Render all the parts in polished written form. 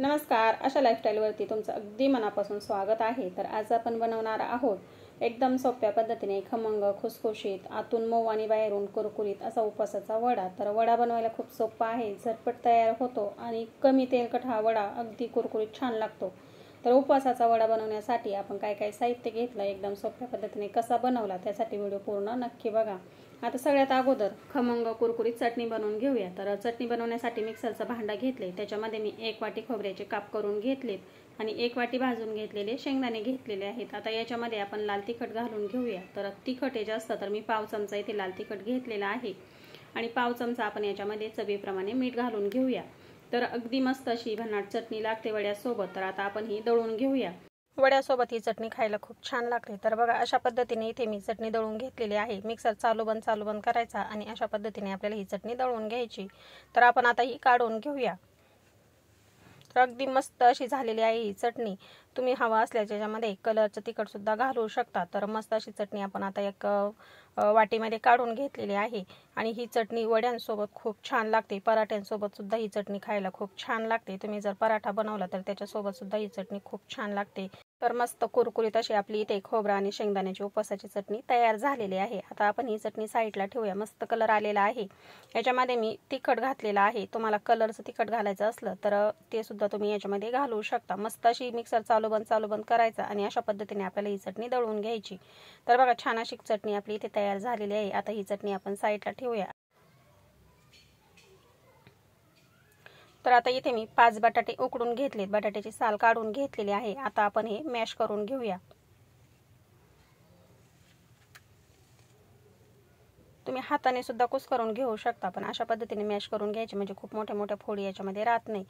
नमस्कार, आशा लाईफस्टाईलवरती तुमचं अगदी मनापासून स्वागत आहे। तर आज आपण बनवणार आहोत एकदम सोप्या पद्धतीने खमंग खुसखुशीत आतून मऊ आणि बाहेरून कुरकुरीत असा उपवासाचा वडा। तर वडा बनवायला खूप सोपा आहे, झटपट तयार होतो आणि कमी तेलकट हा वडा अगदी कुरकुरीत छान लागतो। तर उपवासाचा वडा बनवण्यासाठी आपण काय काय साहित्य घेतलं, एकदम सोप्या पद्धतीने कसा बनवला त्यासाठी व्हिडिओ पूर्ण नक्की बघा। आता सगळ्यात अगोदर खमंग कुरकुरीत चटणी बनवून घेऊया। तर चटणी बनवण्यासाठी मिक्सरचा भांडा घेतले, त्याच्यामध्ये मी 1 वाटी खोबऱ्याचे काप करून घेतलेत आणि 1 वाटी भाजून घेतलेले शेंगदाणे घेतलेले आहेत। आता याच्यामध्ये आपण लाल तिखट घालून घेऊया। तर तिखट हे जास्त तर मी पाव चमचा इथे लाल तिखट घेतलेला आहे आणि पाव चमचा आपण याच्यामध्ये चवीप्रमाणे मीठ घालून घेऊया। तर अगदी मस्त अशी भन्नाट चटणी लागते वड्यासोबत। तर आता आपण ही दळून घेऊया। वड्यासोबत ही चटणी खायला खूप छान लागते। तर बघा, अशा पद्धतीने इथे मी चटणी दळून घेतलेली आहे। मिक्सर चालू बंद करायचा आणि अशा पद्धतीने आपल्याला ही चटणी दळून घ्यायची। तर आपण आता ही काढून घेऊया। तर अगदी मस्त अशी झालेली आहे ही चटणी। तुम्ही हवा असल्यास याच्यामध्ये कलरचं तिखट सुद्धा घालू शकता। तर मस्त अशी चटणी आपण आता एक वाटीमध्ये काढून घेतलेली आहे आणि ही चटणी वड्यांसोबत खूप छान लागते। पराठ्यांसोबत सुद्धा ही चटणी खायला खूप छान लागते। तुम्ही जर पराठा बनवला तर त्याच्यासोबत सुद्धा ही चटणी खूप छान लागते। तर मस्त कुरकुरीत अशी आपली इथे खोबरा आणि शेंगदाण्याची उपवासाची चटणी तयार झालेली आहे। आता आपण ही चटणी साईडला ठेवूया। मस्त कलर आलेला आहे। याच्यामध्ये मी तिखट घातलेला आहे। तुम्हाला कलरचं तिखट घालायचं असलं तर ते सुद्धा तुम्ही याच्यामध्ये घालू शकता। मस्त अशी मिक्सर चालू बंद करायचा आणि अशा पद्धतीने आपल्याला ही चटणी दळून घ्यायची। तर बघा, छान अशी चटणी आपली इथे तयार झालेली आहे। आता ही चटणी आपण साईडला ठेवूया। तर आता इथे मी 5 बटाटे उकडून घेतलेत, बटाट्याची साल काढून घेतलेली आहे। आता आपण हे मॅश करून घेऊया। तुम्ही हाताने सुद्धा कुस्करून घेऊ शकता, पण अशा पद्धतीने मॅश करून घ्यायची म्हणजे खूप मोठ्या फोडी याच्यामध्ये राहत नाही।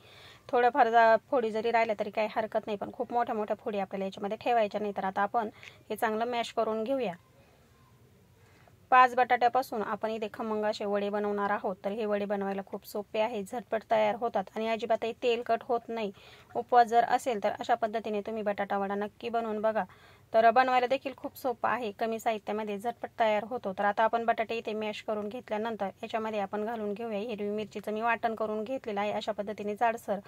थोड्याफार फोडी जरी राहिल्या तरी काही हरकत नाही, पण खूप मोठ्या फोडी आपल्याला याच्यामध्ये ठेवायच्या नाही। तर आता आपण हे चांगलं मॅश करून घेऊया। 5 बटाट्यापासून आपण इथे खमंग असे वडे बनवणार आहोत। तर हे वडे बनवायला खूप सोपे आहे, झटपट तयार होतात आणि अजिबातही तेलकट होत नाही। उपवास जर असेल तर अशा पद्धतीने तुम्ही बटाटा वडा नक्की बनवून बघा। तर बनवायला देखील खूप सोपा आहे, कमी साहित्यामध्ये झटपट तयार होतो। तर आता आपण बटाटे इथे मॅश करून घेतल्यानंतर याच्यामध्ये आपण घालून घेऊया हिरवी मिरचीचं मी वाटण करून घेतलेलं आहे अशा पद्धतीने जाडसर।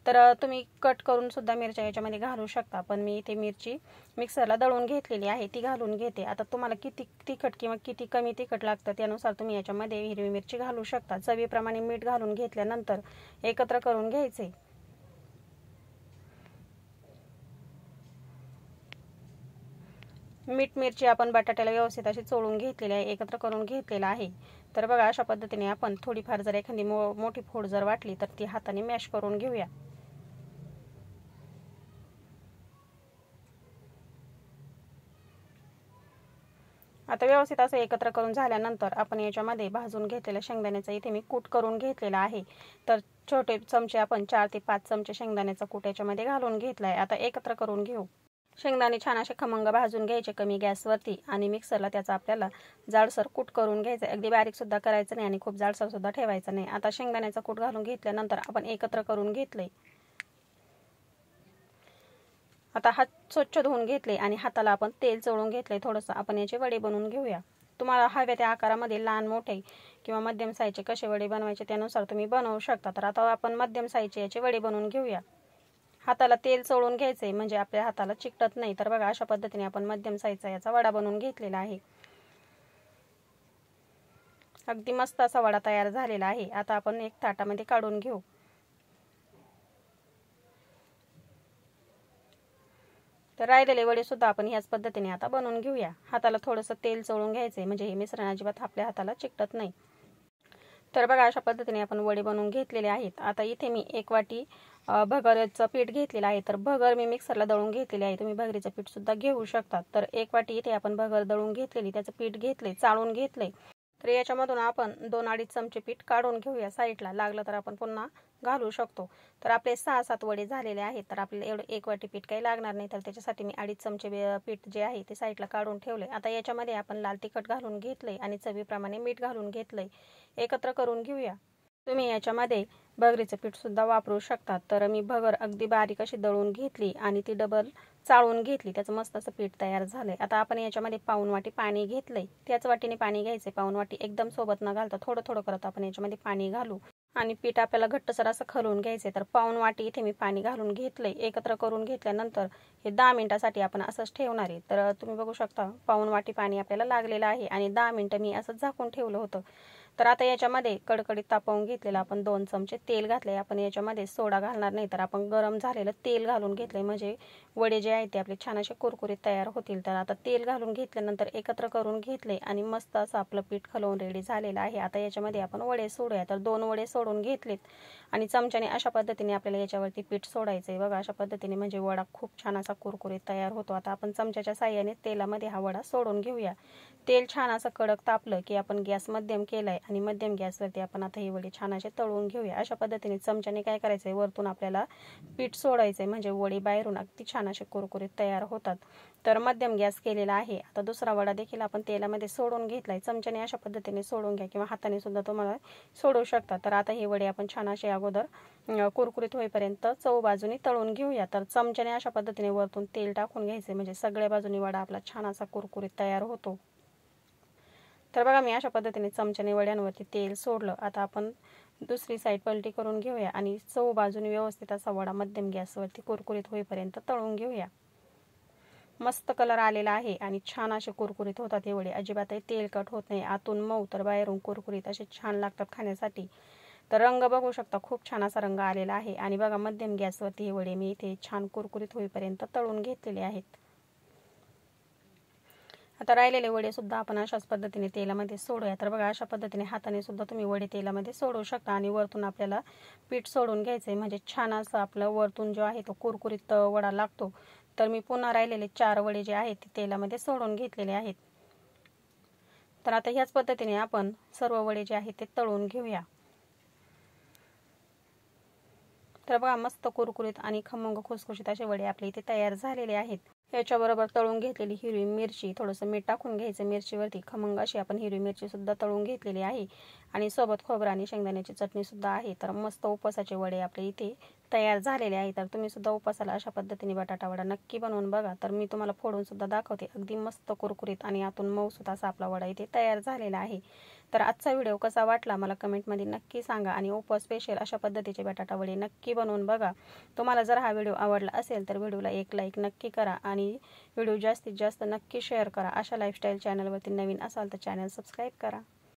तर तुम्ही कट करून सुद्धा मिरच्या याच्यामध्ये घालू शकता, पण मी इथे मिरची मिक्सरला दळून घेतलेली आहे ती घालून घेते। आता तुम्हाला किती तिखट किंवा किती कमी तिखट लागतं त्यानुसार तुम्ही याच्यामध्ये हिरवी मिरची घालू शकता। चवीप्रमाणे मीठ घालून घेतल्यानंतर एकत्र करून घ्यायचे। मीठ मिरची आपण बटाट्याला व्यवस्थित अशी चोळून घेतलेली आहे, एकत्र करून घेतलेला आहे। तर बघा, अशा पद्धतीने आपण थोडीफार जर एखादी मोठी फोड जर वाटली तर ती हाताने मॅश करून घेऊया। आता व्यवस्थित असं एकत्र करून झाल्यानंतर आपण याच्यामध्ये भाजून घेतलेल्या शेंगदाण्याचा इथे मी कूट करून घेतलेला आहे। तर छोटे चमचे आपण 4 ते 5 चमचे शेंगदाण्याचा कूट याच्यामध्ये घालून घेतलाय। आता एकत्र करून घेऊ। शेंगदाणे छान असे खमंग भाजून घ्यायचे कमी गॅसवरती आणि मिक्सरला त्याचा आपल्याला जाडसर कूट करून घ्यायचं। अगदी बारीक सुद्धा करायचं नाही आणि खूप जाडसर सुद्धा ठेवायचं नाही। आता शेंगदाण्याचा कूट घालून घेतल्यानंतर आपण एकत्र करून घेतले। आता हात स्वच्छ धुवून घेतले आणि हाताला आपण तेल चोळून घेतले थोडंसं। आपण याचे वडे बनवून घेऊया। तुम्हाला हव्या त्या आकारामध्ये लहान मोठे किंवा मध्यम साईजचे कसे वडे बनवायचे त्यानुसार तुम्ही बनवू शकता। तर आता आपण मध्यम साईजचे याचे वडे बनवून घेऊया। हाताला तेल चोळून घ्यायचे म्हणजे आपल्या हाताला चिकटत नाही। तर बघा, अशा पद्धतीने आपण मध्यम साईजचा याचा वडा बनवून घेतलेला आहे। अगदी मस्त असा वडा तयार झालेला आहे। आता आपण एक ताटामध्ये काढून घेऊ। तर राहिलेले वडे सुद्धा आपण ह्याच पद्धतीने आता बनवून घेऊया। हाताला थोडंसं तेल चोळून घ्यायचे म्हणजे हे मिश्रण अजिबात आपल्या हाताला चिकटत नाही। तर बघा, अशा पद्धतीने आपण वडे बनवून घेतलेले आहेत। आता इथे मी 1 वाटी भगरचं पीठ घेतलेलं आहे। तर भगर मी मिक्सरला दळून घेतलेली आहे, तुम्ही भगरीचं पीठ सुद्धा घेऊ शकता। तर 1 वाटी इथे आपण भगर दळून घेतलेली, त्याचं पीठ घेतले, चाळून घेतले। तर याच्यामधून आपण 2-2.5 चमचे पीठ काढून घेऊया साईडला, लागलं तर आपण पुन्हा घालू शकतो। तर आपले 6-7 वडे झालेले आहेत। तर आपल्याला एवढं 1 वाटी पीठ काही लागणार नाही, तर त्याच्यासाठी मी 2.5 चमचे पीठ जे आहे ते साईडला काढून ठेवले। आता याच्यामध्ये आपण लाल तिखट घालून घेतले आणि चवीप्रमाणे मीठ घालून घेतले, एकत्र करून घेऊया। तुम्ही याच्यामध्ये भगरीचं पीठ सुद्धा वापरू शकता। तर मी भगर अगदी बारीक अशी दळून घेतली आणि ती डबल चाळून घेतली, त्याचं मस्त असं पीठ तयार झालंय। आता आपण याच्यामध्ये पाऊण वाटी पाणी घेतलंय, त्याच वाटीने पाणी घ्यायचे, पाऊण वाटी एकदम सोबत न घालता थोडं थोडं करत आपण याच्यामध्ये पाणी घालू आणि पीठ आपल्याला घट्टसर असं खलवून घ्यायचे। तर पाऊण वाटी इथे मी पाणी घालून घेतलंय। एकत्र करून घेतल्यानंतर हे 10 मिनिटासाठी आपण असंच ठेवणार आहे। तर तुम्ही बघू शकता पाऊण वाटी पाणी आपल्याला लागलेलं आहे आणि 10 मिनिटं मी असंच झाकून ठेवलं होतं। तर आता याच्यामध्ये कडकडीत तापवून घेतलेलं आपण 2 चमचे तेल घातले। आपण याच्यामध्ये सोडा घालणार नाही, तर आपण गरम झालेलं तेल घालून घेतले, म्हणजे वडे जे आहेत ते आपले छान असे कुरकुरीत तयार होतील। तर आता तेल घालून घेतल्यानंतर एकत्र करून घेतले आणि मस्त असं आपलं पीठ खलवून रेडी झालेलं आहे। आता याच्यामध्ये आपण वडे सोडूया। तर 2 वडे सोडून घेतलेत आणि चमच्याने अशा पद्धतीने आपल्याला याच्यावरती पीठ सोडायचं आहे बघा। अशा पद्धतीने म्हणजे वडा खूप छान असा कुरकुरीत तयार होतो। आता आपण चमच्याच्या साहाय्याने तेलामध्ये हा वडा सोडून घेऊया। तेल छान असं कडक तापलं की आपण गॅस मध्यम केलाय आणि मध्यम गॅसवरती आपण आता हे वडे छान असे तळून घेऊया। अशा पद्धतीने चमच्याने काय करायचंय, वरतून आपल्याला पीठ सोडायचंय, म्हणजे वडे बाहेरून अगदी छान असे कुरकुरीत तयार होतात। तर मध्यम गॅस केलेला आहे। आता दुसरा वडा देखील आपण तेलामध्ये सोडून घेतलाय। चमच्याने अशा पद्धतीने सोडून घ्या किंवा हाताने सुद्धा तुम्हाला सोडू शकता। तर आता हे वडे आपण छान असे अगोदर कुरकुरीत होईपर्यंत चव बाजूनी तळून घेऊया। तर चमच्याने अशा पद्धतीने वरतून तेल टाकून घ्यायचे, म्हणजे सगळ्या बाजूनी वडा आपला छान असा कुरकुरीत तयार होतो। तर बघा मी अशा पद्धतीने चमच्याने वड्यांवरती तेल सोडलं। आता आपण दुसरी साईड पलटी करून घेऊया आणि चव बाजूने व्यवस्थित असा वडा मध्यम गॅसवरती कुरकुरीत होईपर्यंत तळून घेऊया। मस्त कलर आलेला आहे आणि छान असे कुरकुरीत होतात हे वडे, अजिबातही तेलकट होत नाही, आतून मऊ तर बाहेरून कुरकुरीत असे छान लागतात खाण्यासाठी। तर रंग बघू शकता खूप छान असा रंग आलेला आहे आणि बघा मध्यम गॅसवरती हे वडे मी इथे छान कुरकुरीत होईपर्यंत तळून घेतलेले आहेत। आता राहिलेले वडे सुद्धा आपण अशाच पद्धतीने तेलामध्ये सोडूया। तर बघा अशा पद्धतीने हाताने सुद्धा तुम्ही वडे तेलामध्ये सोडू शकता आणि वरतून आपल्याला पीठ सोडून घ्यायचंय, म्हणजे छान असं आपलं वरतून जो आहे तो कुरकुरीत वडा लागतो। तर मी पुन्हा राहिलेले 4 वडे जे आहेत ते तेलामध्ये सोडून घेतलेले आहेत। तर आता ह्याच पद्धतीने आपण सर्व वडे जे आहेत ते तळून घेऊया। तर बघा मस्त कुरकुरीत आणि खमंग खुसखुशीत असे वडे आपले इथे तयार झालेले आहेत। याच्याबरोबर तळून घेतलेली हिरवी मिरची, थोडंसं मीठ टाकून घ्यायचं मिरचीवरती, खमंग अशी आपण हिरवी मिरची सुद्धा तळून घेतलेली आहे आणि सोबत खोबरं आणि शेंगदाण्याची चटणी सुद्धा आहे। तर मस्त उपवासाचे वडे आपले इथे तयार झालेले आहे। तर तुम्ही सुद्धा उपवासाला अशा पद्धतीने बटाटा वडा नक्की बनवून बघा। तर मी तुम्हाला फोडून सुद्धा दाखवते, अगदी मस्त कुरकुरीत आणि आतून मऊसूत असा आपला वडा इथे तयार झालेला आहे। तर आजचा व्हिडिओ कसा वाटला मला कमेंटमध्ये नक्की सांगा आणि उपवास स्पेशल अशा पद्धतीचे बटाटा वडे नक्की बनवून बघा। तुम्हाला जर हा व्हिडिओ आवडला असेल तर व्हिडिओला एक लाईक नक्की करा आणि व्हिडिओ जास्तीत जास्त नक्की शेअर करा। अशा लाईफस्टाईल चॅनलवरती नवीन असाल तर चॅनल सबस्क्राईब करा।